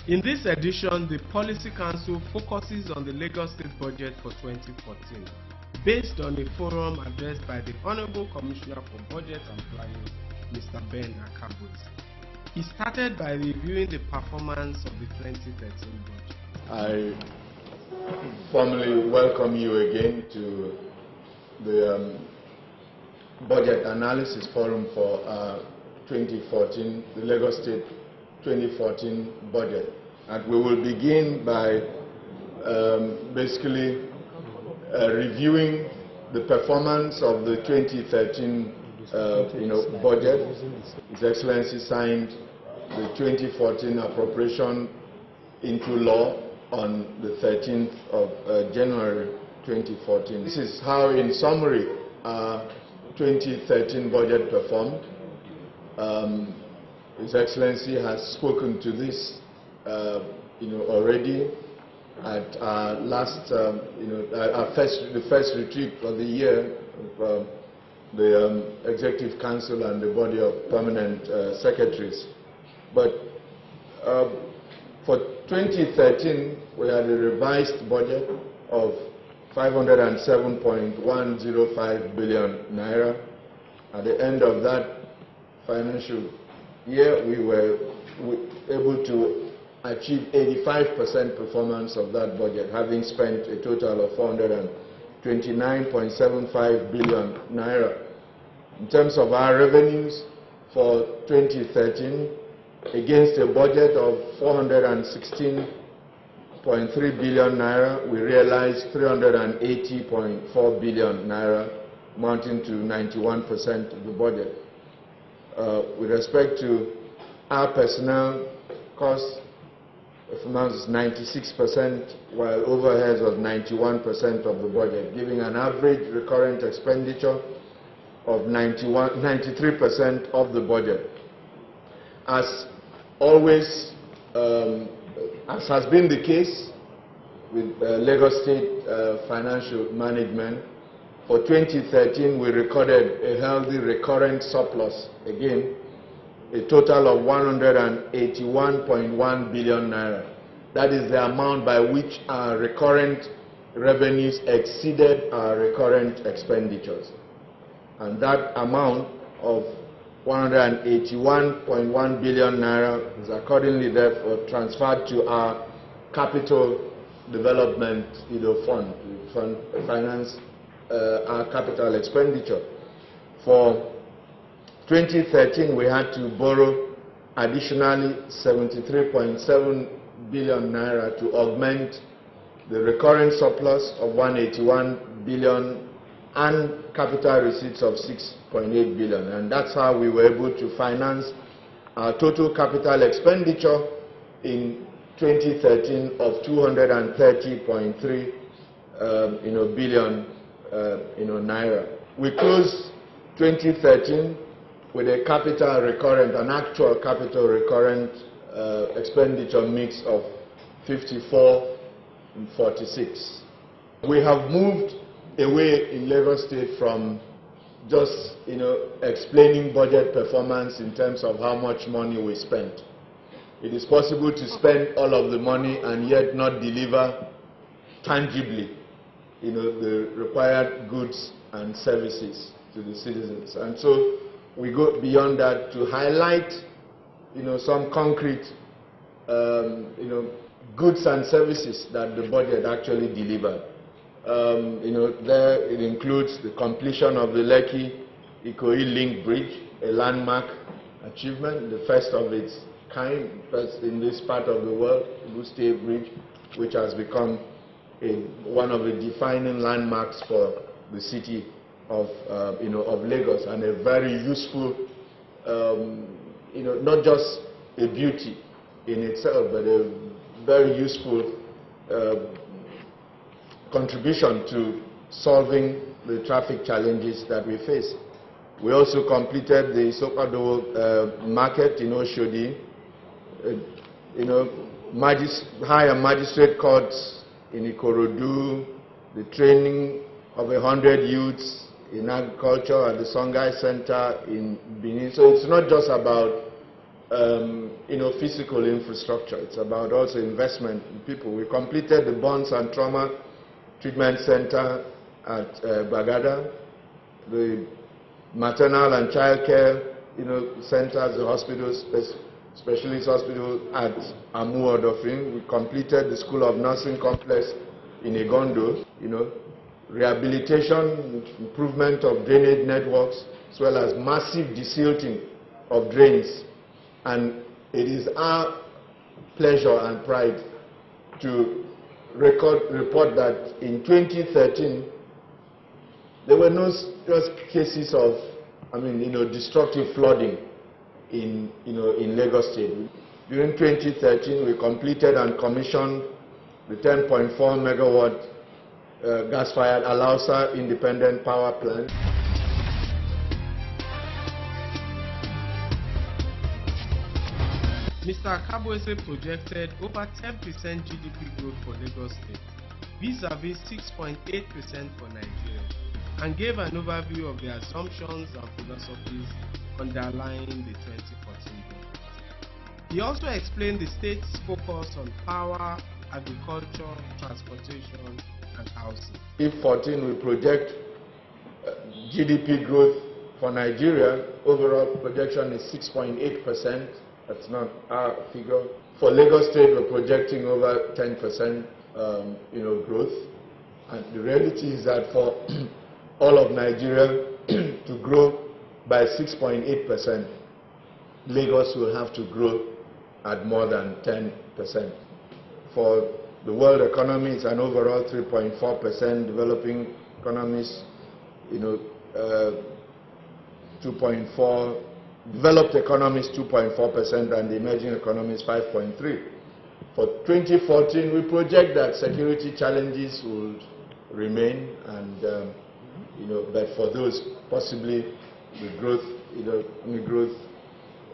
In this edition, the Policy Council focuses on the Lagos State budget for 2014, based on a forum addressed by the Honorable Commissioner for Budget and Planning, Mr. Ben Akabuti. He started by reviewing the performance of the 2013 budget. I formally welcome you again to the Budget Analysis Forum for 2014, the Lagos State 2014 budget. And we will begin by basically reviewing the performance of the 2013 budget. His Excellency signed the 2014 appropriation into law on the 13th of January 2014. This is how, in summary, our 2013 budget performed. His Excellency has spoken to this, already at our last, the first retreat of the year of the Executive Council and the body of permanent secretaries. But for 2013, we had a revised budget of 507.105 billion naira. At the end of that financial year, we were able to achieve 85% performance of that budget, having spent a total of 429.75 billion naira. In terms of our revenues for 2013, against a budget of 416.3 billion naira, we realized 380.4 billion naira, amounting to 91% of the budget. With respect to our personnel costs, performance is 96%, while overheads was 91% of the budget, giving an average recurrent expenditure of 93% of the budget. As always, as has been the case with Lagos State financial management, for 2013 we recorded a healthy recurrent surplus, again, a total of 181.1 billion naira. That is the amount by which our recurrent revenues exceeded our recurrent expenditures. And that amount of 181.1 billion naira is accordingly therefore transferred to our capital development fund to finance our capital expenditure. For 2013, we had to borrow additionally 73.7 billion naira to augment the recurrent surplus of 181 billion and capital receipts of 6.8 billion. And that's how we were able to finance our total capital expenditure in 2013 of 230.3 billion naira. We closed 2013 with a capital recurrent, an actual capital recurrent expenditure mix of 54 and 46. We have moved away in Lagos State from just explaining budget performance in terms of how much money we spent. It is possible to spend all of the money and yet not deliver tangibly the required goods and services to the citizens. And so we go beyond that to highlight some concrete goods and services that the budget actually delivered. There it includes the completion of the Lekki-Ikoyi Link Bridge, a landmark achievement, the first of its kind, first in this part of the world, Igu Bridge, which has become one of the defining landmarks for the city of Lagos, and a very useful, not just a beauty in itself, but a very useful contribution to solving the traffic challenges that we face. We also completed the Sokado market in Oshodi, higher magistrate courts in Ikorodu, the training of 100 youths in agriculture at the Songhai Center in Benin. So it's not just about physical infrastructure. It's about also investment in people. We completed the Burns and Trauma Treatment Center at Bagada, the maternal and child care, centers, the hospitals, specialist hospital at Amu Odofin. We completed the School of Nursing complex in Egondo, rehabilitation, improvement of drainage networks, as well as massive desilting of drains. And it is our pleasure and pride to report that in 2013, there were no just cases of, destructive flooding in Lagos State. During 2013, we completed and commissioned the 10.4 megawatt gas-fired Alausa independent power plant. Mr. Kabwese projected over 10% GDP growth for Lagos State, vis-a-vis 6.8% for Nigeria, and gave an overview of the assumptions and philosophies underlying the 2014 budget. He also explained the state's focus on power, agriculture, transportation, and housing. If 14 we project GDP growth for Nigeria, overall projection is 6.8%. That's not our figure. For Lagos State, we're projecting over 10% growth. And the reality is that for all of Nigeria to grow by 6.8%, Lagos will have to grow at more than 10%. For the world economy, it's an overall 3.4%. Developing economies, 2.4%. Developed economies 2.4%, and the emerging economies 5.3%. For 2014, we project that security challenges will remain, and but for those, possibly the growth, growth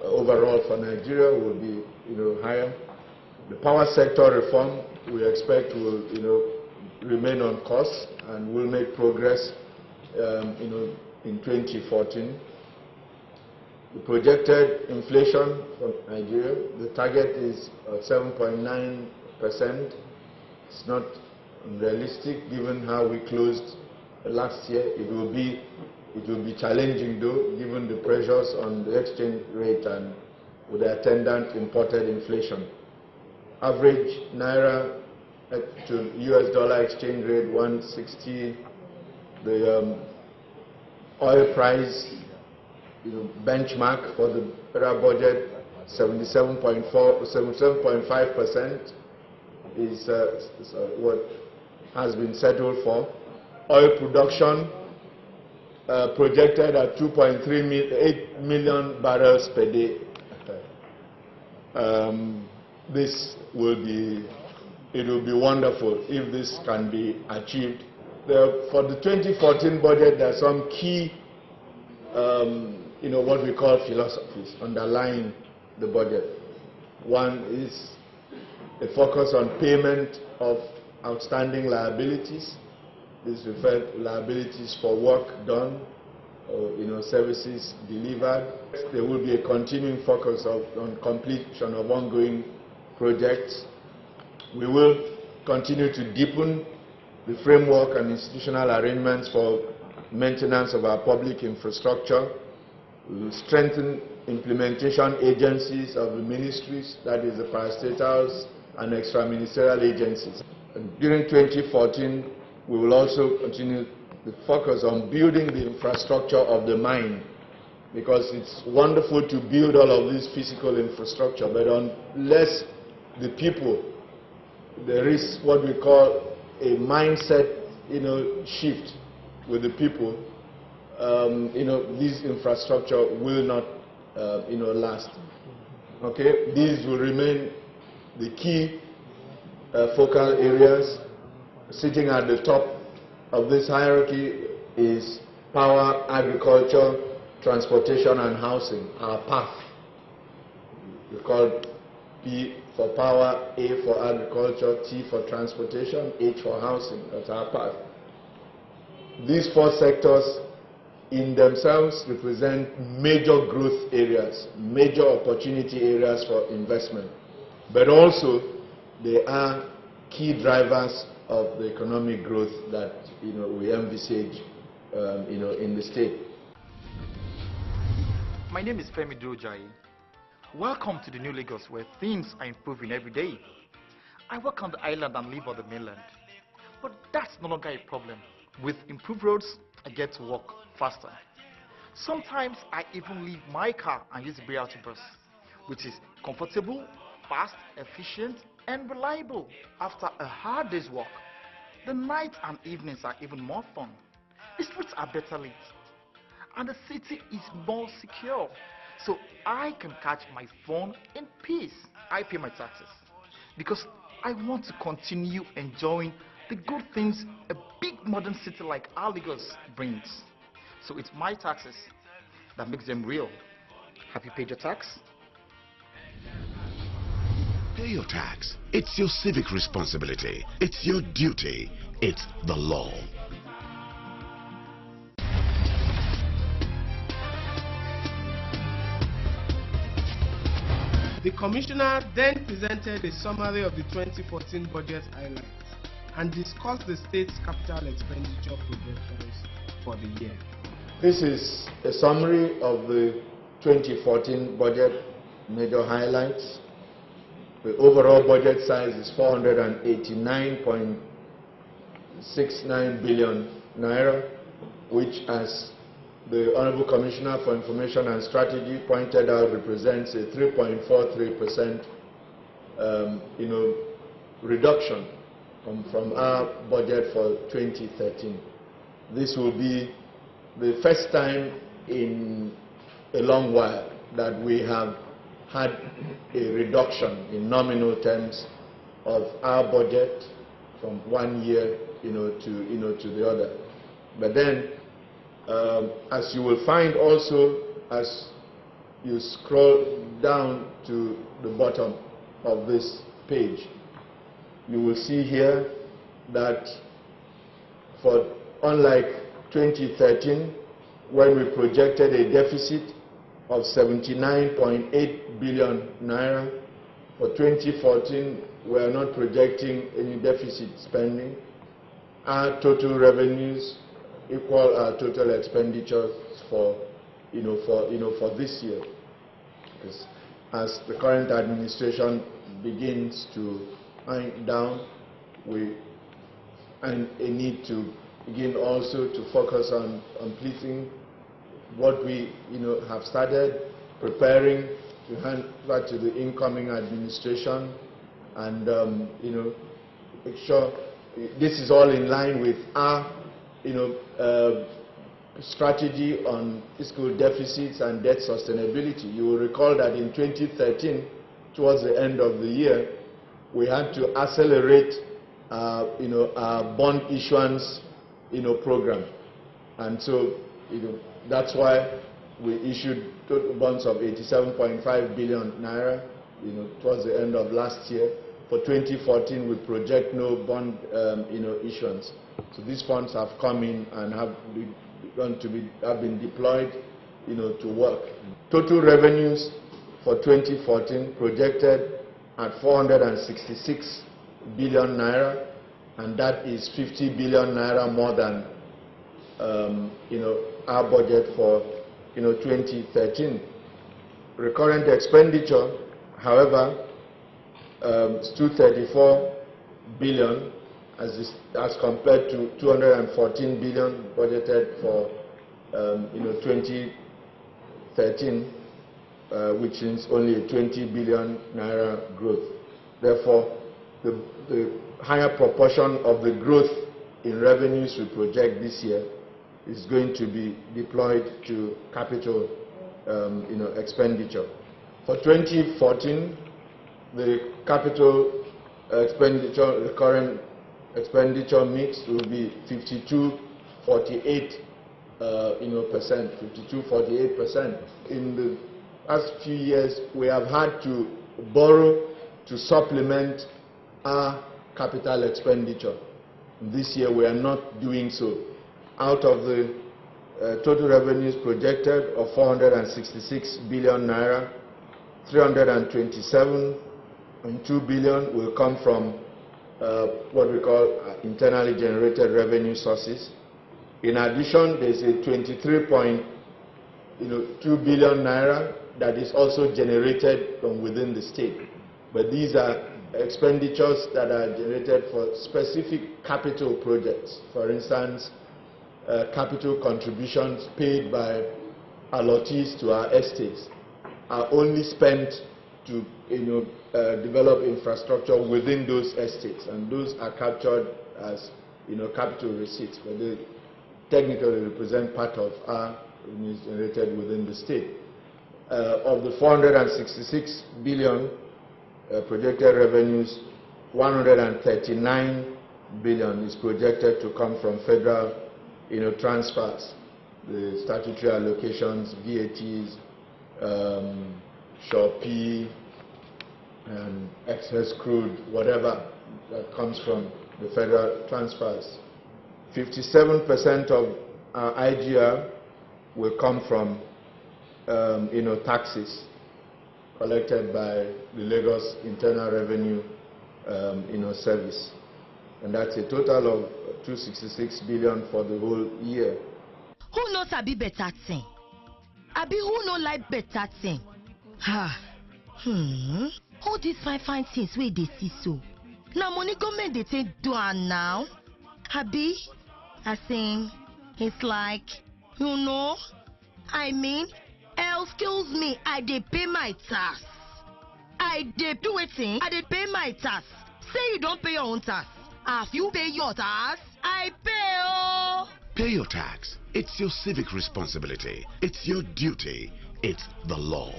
overall for Nigeria will be, higher. The power sector reform we expect will, remain on course, and will make progress, in 2014. The projected inflation for Nigeria, the target is 7.9%. It's not unrealistic given how we closed last year. It will be challenging though, given the pressures on the exchange rate and with the attendant imported inflation. Average Naira to US dollar exchange rate 160. The oil price benchmark for the federal budget 77.5% is what has been settled for. Oil production projected at 2.38 million barrels per day. This will be wonderful if this can be achieved. For the 2014 budget, there are some key what we call philosophies underlying the budget. One is a focus on payment of outstanding liabilities. This refers to liabilities for work done or services delivered. There will be a continuing focus on completion of ongoing projects. We will continue to deepen the framework and institutional arrangements for maintenance of our public infrastructure. We will strengthen implementation agencies of the ministries, that is the parastatals and extra-ministerial agencies. And during 2014, we will also continue to focus on building the infrastructure of the mine, because it's wonderful to build all of this physical infrastructure, but unless the people, there is what we call a mindset, shift with the people, this infrastructure will not, last. Okay, these will remain the key focal areas. Sitting at the top of this hierarchy is power, agriculture, transportation, and housing. Our path. We call P for power, A for agriculture, T for transportation, H for housing. That's our path. These four sectors in themselves represent major growth areas, major opportunity areas for investment. But also, they are key drivers of the economic growth that we envisage in the state. My name is Femi Durojai. Welcome to the New Lagos, where things are improving every day. I work on the island and live on the mainland. But that's no longer a problem. With improved roads, I get to work faster. Sometimes I even leave my car and use the BRT bus, which is comfortable, fast, efficient, and reliable. After a hard day's work, the nights and evenings are even more fun. The streets are better lit, and the city is more secure. So I can catch my phone in peace. I pay my taxes because I want to continue enjoying the good things a big modern city like our Lagos brings. So it's my taxes that makes them real. Have you paid your tax? Pay your tax. It's your civic responsibility. It's your duty. It's the law. The Commissioner then presented a summary of the 2014 budget highlights and discussed the state's capital expenditure projections for the year. This is a summary of the 2014 budget major highlights. The overall budget size is 489.69 billion naira, which, as the Honorable Commissioner for Information and Strategy pointed out, represents a 3.43% reduction from our budget for 2013. This will be the first time in a long while that we have had a reduction in nominal terms of our budget from one year to the other. But then, as you will find also as you scroll down to the bottom of this page, you will see here that unlike 2013, when we projected a deficit of 79.8 billion naira, for 2014 we are not projecting any deficit spending. Our total revenues equal our total expenditures for this year. As the current administration begins to wind down, we and a need to begin also to focus on completing what we have started, preparing to hand back to the incoming administration, and make sure this is all in line with our strategy on fiscal deficits and debt sustainability. You will recall that in 2013, towards the end of the year, we had to accelerate our bond issuance program, and so that's why we issued total bonds of 87.5 billion naira towards the end of last year. For 2014, we project no bond issuance. So these funds have come in and have been deployed to work. Total revenues for 2014 projected at 466 billion naira, and that is 50 billion naira more than our budget for 2013. Recurrent expenditure, however, is 234 billion as compared to 214 billion budgeted for 2013, which is only a 20 billion naira growth. Therefore, the higher proportion of the growth in revenues we project this year is going to be deployed to capital expenditure. For 2014, the capital expenditure, recurrent expenditure mix will be 52-48%. In the past few years, we have had to borrow to supplement our capital expenditure. This year, we are not doing so. Out of the total revenues projected of 466 billion naira. 327.2 billion will come from what we call internally generated revenue sources. In addition, there's a 23.2 billion naira that is also generated from within the state. But these are expenditures that are generated for specific capital projects. For instance, capital contributions paid by allottees to our estates are only spent to develop infrastructure within those estates, and those are captured as capital receipts, but they technically represent part of our revenues generated within the state. Of the 466 billion projected revenues, 139 billion is projected to come from federal transfers, the statutory allocations, VATs, Shopee, and excess crude, whatever that comes from the federal transfers. 57% of our IGR will come from taxes collected by the Lagos Internal Revenue Service, and that's a total of 266 billion for the whole year. Who knows Abi better thing? Abi who no like better thing? All these fine things where they see so. Now money government they take do am now. Abi, I think it's like, I mean, excuse me, I dey pay my tax. I dey do it thing, I dey pay my tax. Say you don't pay your own tax. Have you pay your tax? I pay oh. Pay your tax. It's your civic responsibility. It's your duty. It's the law.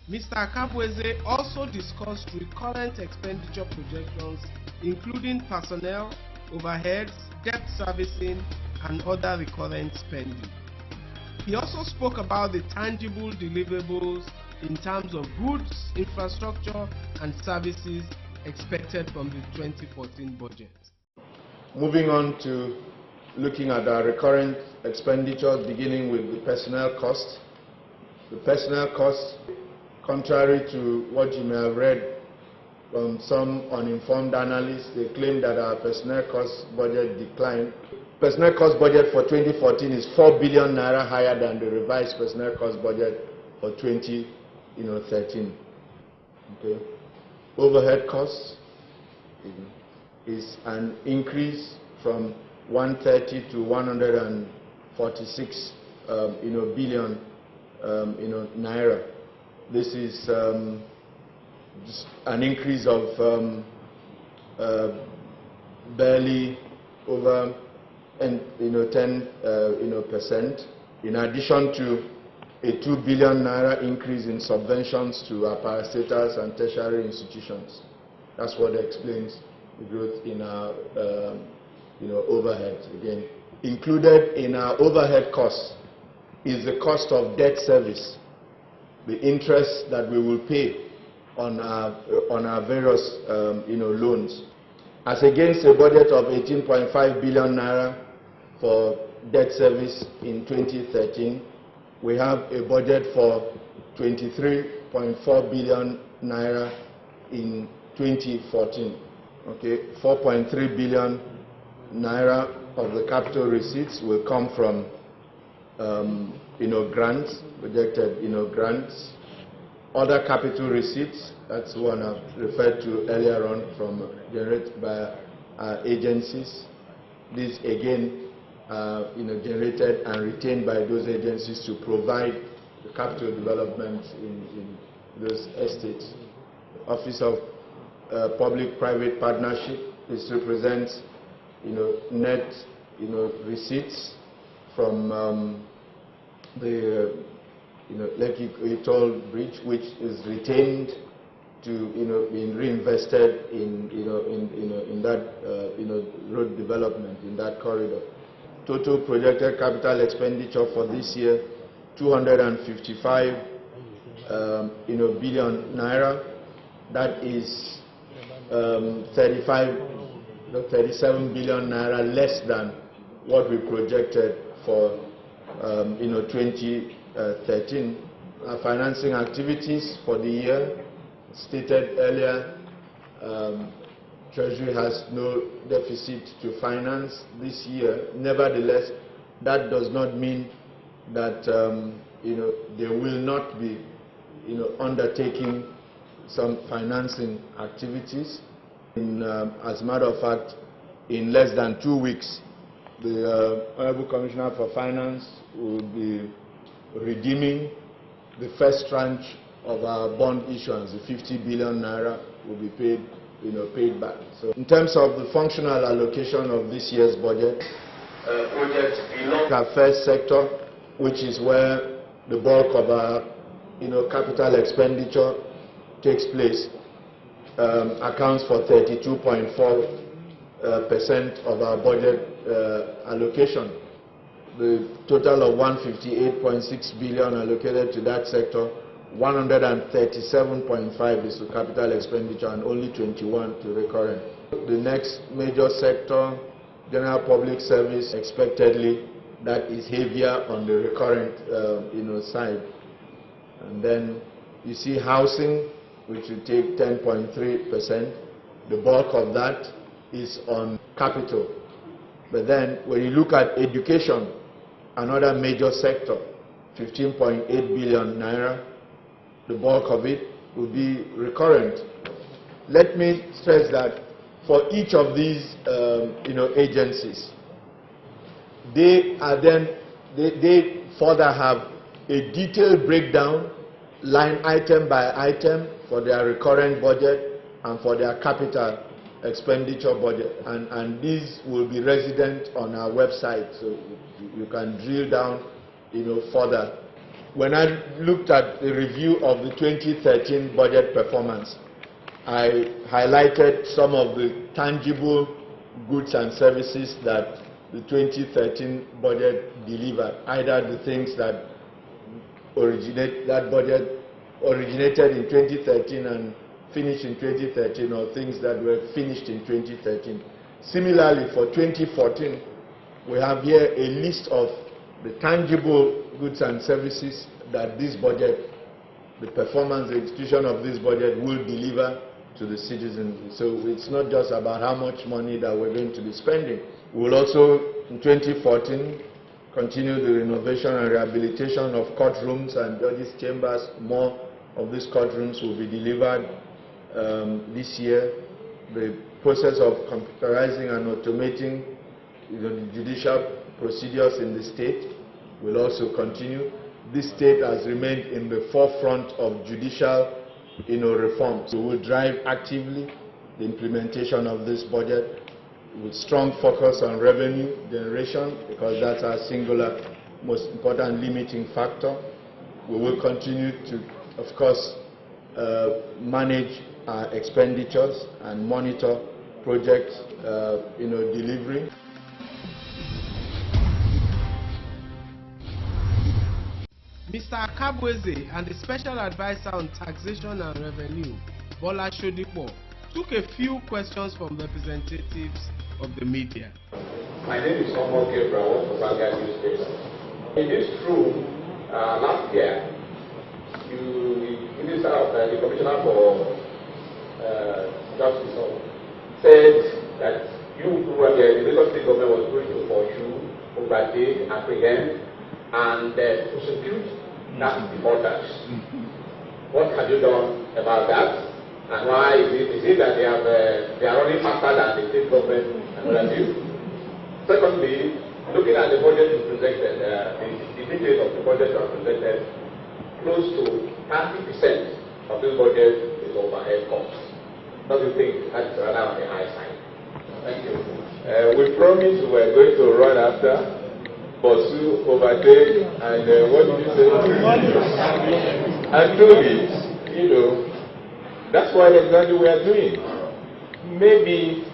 Mr. Kabweze also discussed recurrent expenditure projections, including personnel, overheads, debt servicing, and other recurrent spending. He also spoke about the tangible deliverables in terms of goods, infrastructure, and services expected from the 2014 budget. Moving on to looking at our recurrent expenditures, beginning with the personnel costs. The personnel costs, contrary to what you may have read from some uninformed analysts, they claim that our personnel cost budget declined. Personnel cost budget for 2014 is 4 billion naira higher than the revised personnel cost budget for 2013. Okay. Overhead costs is an increase from 130 to 146 billion naira. This is just an increase of barely over 10%, in addition to a 2 billion naira increase in subventions to our parastatals and tertiary institutions. That's what explains the growth in our overheads. Again, included in our overhead costs is the cost of debt service, the interest that we will pay on our various loans, as against a budget of 18.5 billion naira for debt service in 2013. We have a budget for 23.4 billion naira in 2014. Okay, 4.3 billion naira of the capital receipts will come from grants, projected grants. Other capital receipts, that's one I've referred to earlier on, from generated by agencies. These again are generated and retained by those agencies to provide the capital development in those estates. The Office of Public-Private Partnership, this represents net receipts from the Lekki Toll Bridge, which is retained to being reinvested in that road development in that corridor. Total projected capital expenditure for this year, 255 billion naira. That is 37 billion naira less than what we projected for 2013. Financing activities for the year, stated earlier, Treasury has no deficit to finance this year. Nevertheless, that does not mean that they will not be undertaking some financing activities. As a matter of fact, in less than 2 weeks, the Honorable Commissioner for Finance will be redeeming the first tranche of our bond issuance. The 50 billion naira will be paid back. So, in terms of the functional allocation of this year's budget, projects belong to our first sector, which is where the bulk of our capital expenditure takes place, accounts for 32.4% of our budget allocation. The total of 158.6 billion allocated to that sector, 137.5 is to capital expenditure and only 21 to recurrent. The next major sector, general public service, expectedly that is heavier on the recurrent side. And then you see housing, which will take 10.3%. The bulk of that is on capital. But then when you look at education, another major sector, 15.8 billion naira, the bulk of it will be recurrent. Let me stress that for each of these agencies, they further have a detailed breakdown, line item by item, for their recurrent budget and for their capital expenditure budget, and these will be resident on our website, so you can drill down further. When I looked at the review of the 2013 budget performance, I highlighted some of the tangible goods and services that the 2013 budget delivered, either the things that budget originated in 2013 and finished in 2013, or things that were finished in 2013. Similarly, for 2014, we have here a list of the tangible goods and services that this budget, the performance, the execution of this budget will deliver to the citizens. So it's not just about how much money that we're going to be spending. We will also, in 2014, continue the renovation and rehabilitation of courtrooms and judges' chambers. More of these courtrooms will be delivered this year. The process of computerizing and automating the judicial procedures in the state will also continue. This state has remained in the forefront of judicial reform. So we will drive actively the implementation of this budget with strong focus on revenue generation, because that's our singular most important limiting factor. We will continue to, of course, manage our expenditures and monitor project delivery. Mr. Akabweze and the Special Advisor on Taxation and Revenue, Bola Shodipo, took a few questions from representatives of the media. My name is Omar Gabriel from Vanguard newspaper. It is true, last year, the Commissioner for Justice said that the Lagos State government was going to pursue, overtake, apprehend, and prosecute tax defaulters. What have you done about that? And why is it that they are running faster than the state government and what have you? Secondly, looking at the budget you presented, the details of the budget you have presented, close to 30% of this budget is overhead costs. Don't you think that's rather on the high side? Thank you. We promised we were going to run after, pursue, overtake, and what did you say? And do it. That's what exactly we are doing. Maybe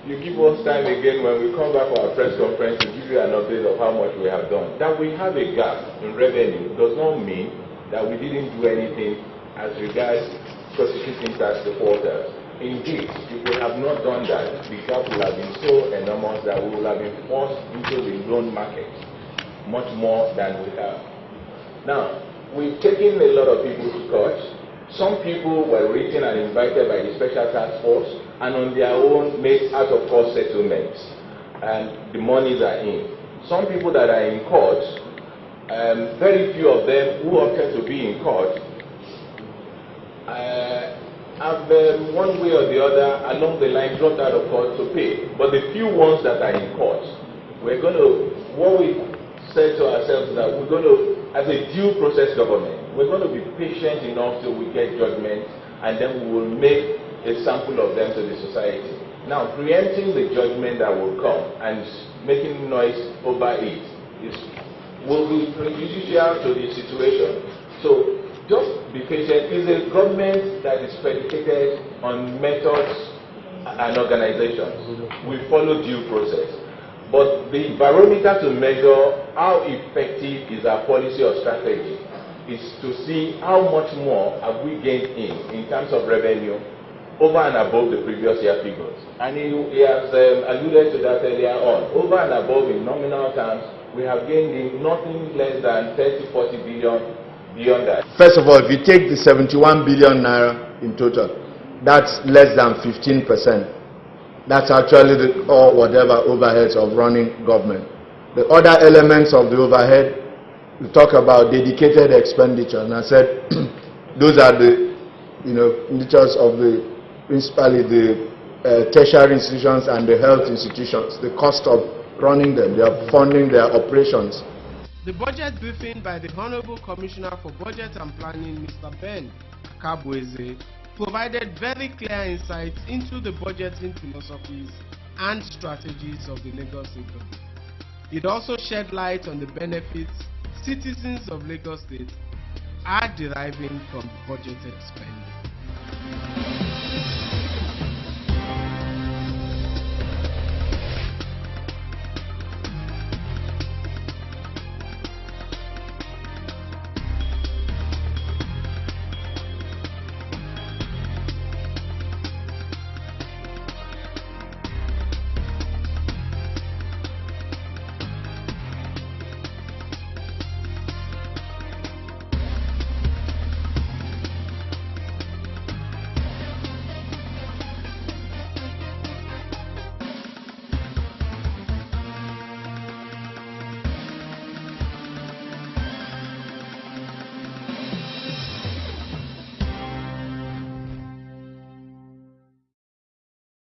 you give us time again when we come back for our press conference to give you an update of how much we have done. That we have a gap in revenue does not mean that we didn't do anything as regards prosecuting tax defaulters. indeed, if we have not done that, the gap will have been so enormous that we will have been forced into the loan market much more than we have. Now, we've taken a lot of people to court. Some people were written and invited by the Special Task Force and on their own made out-of-court settlements, and the monies are in. Some people that are in court, very few of them who opted to be in court have one way or the other along the line dropped out of court to pay. But the few ones that are in court, we're going to, what we said to ourselves is that we're going to, as a due process government, we're going to be patient enough till we get judgment, and then we will make a sample of them to the society. Now, preempting the judgment that will come and making noise over it will be prejudicial to the situation. So, just be patient. It's a government that is predicated on methods and organizations. We follow due process. But the barometer to measure how effective is our policy or strategy is to see how much more have we gained in terms of revenue over and above the previous year figures. And he has alluded to that earlier on. Over and above in nominal terms, we have gained in nothing less than 30-40 billion beyond that. First of all, if you take the 71 billion naira in total, that's less than 15%. That's actually or whatever overheads of running government. The other elements of the overhead, we talk about dedicated expenditure, and I said those are the expenditures of the principally the tertiary institutions and the health institutions. The cost of running them, they are funding their operations. The budget briefing by the Honorable Commissioner for Budget and Planning, Mr. Ben Kabweze, provided very clear insights into the budgeting philosophies and strategies of the Lagos State government. It also shed light on the benefits citizens of Lagos State are deriving from budgeted spending.